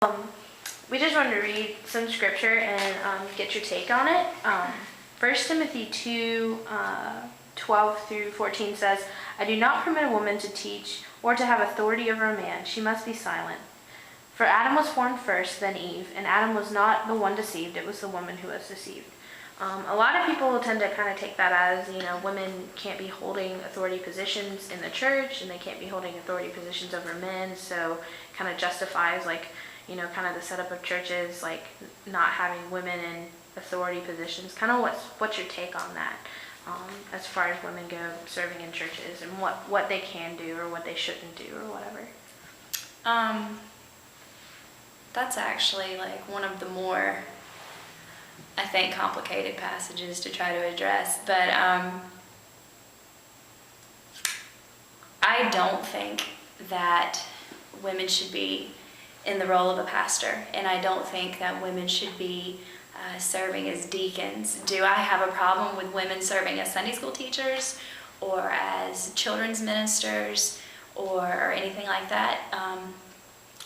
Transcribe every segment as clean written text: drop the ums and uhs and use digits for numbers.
We just wanted to read some scripture and get your take on it. 1 Timothy 2, 12 through 14 says, I do not permit a woman to teach or to have authority over a man. She must be silent. For Adam was formed first, then Eve, and Adam was not the one deceived, it was the woman who was deceived. A lot of people tend to kind of take that as, women can't be holding authority positions in the church, and they can't be holding authority positions over men, so kind of justifies, kind of the setup of churches, not having women in authority positions. Kind of what's your take on that, as far as women go serving in churches, and what they can do or what they shouldn't do or whatever? That's actually one of the more, I think, complicated passages to try to address. But I don't think that women should be in the role of a pastor, and I don't think that women should be serving as deacons. Do I have a problem with women serving as Sunday school teachers or as children's ministers or anything like that?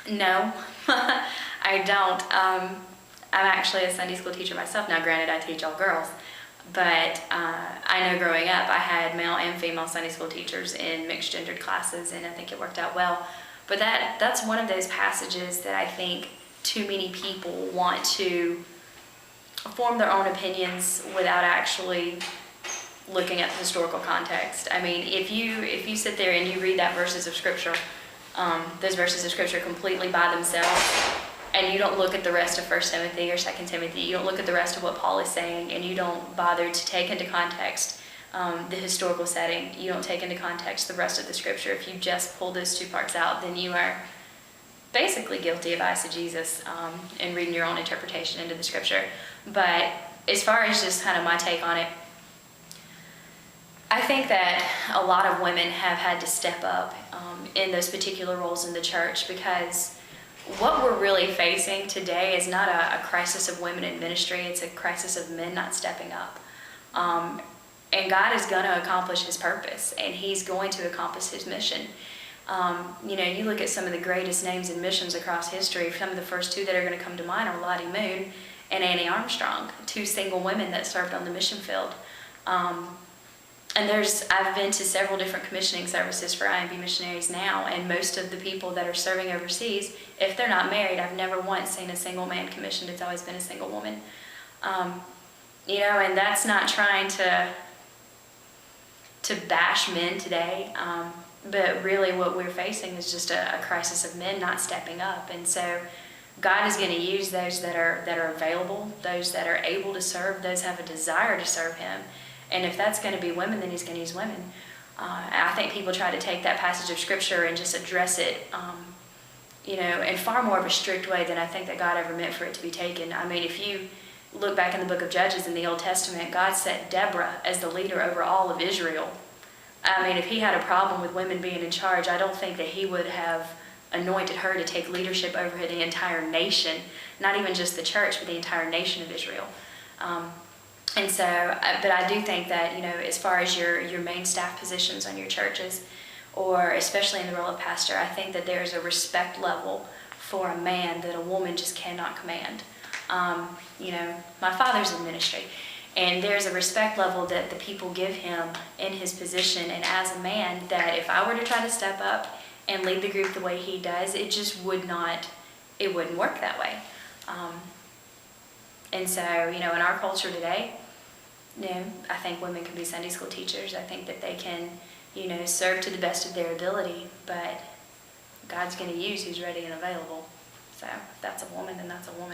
No, I don't. I'm actually a Sunday school teacher myself. Now, granted, I teach all girls, but I know growing up I had male and female Sunday school teachers in mixed gendered classes, and I think it worked out well. But that's one of those passages that I think too many people want to form their own opinions without actually looking at the historical context. I mean, if you sit there and you read that verses of scripture, those verses of scripture completely by themselves, and you don't look at the rest of 1 Timothy or 2 Timothy, you don't look at the rest of what Paul is saying, and you don't bother to take into context the historical setting, you don't take into context the rest of the scripture. If you just pull those two parts out, then you are basically guilty of eisegesis and reading your own interpretation into the scripture. But as far as just kind of my take on it, I think that a lot of women have had to step up in those particular roles in the church, because what we're really facing today is not a crisis of women in ministry, it's a crisis of men not stepping up. And God is going to accomplish his purpose, and he's going to accomplish his mission. You look at some of the greatest names in missions across history. Some of the first two that are going to come to mind are Lottie Moon and Annie Armstrong, two single women that served on the mission field. And I've been to several different commissioning services for IMB missionaries now, and most of the people that are serving overseas, if they're not married, I've never once seen a single man commissioned. It's always been a single woman. And that's not trying to bash men today, but really what we're facing is just a crisis of men not stepping up. And so God is going to use those that are available, those that are able to serve, those have a desire to serve him. And if that's going to be women, then he's going to use women. I think people try to take that passage of scripture and just address it, in far more of a strict way than I think that God ever meant for it to be taken. I mean, if you look back in the book of Judges in the Old Testament, God set Deborah as the leader over all of Israel. I mean, if he had a problem with women being in charge, I don't think that he would have anointed her to take leadership over the entire nation, not even just the church, but the entire nation of Israel. But I do think that, as far as your main staff positions on your churches, or especially in the role of pastor, I think that there's a respect level for a man that a woman just cannot command. My father's in ministry, and there's a respect level that the people give him in his position, and as a man, that if I were to try to step up and lead the group the way he does, it wouldn't work that way. And so, in our culture today, I think women can be Sunday school teachers. I think that they can, serve to the best of their ability, but God's going to use who's ready and available. So if that's a woman, then that's a woman.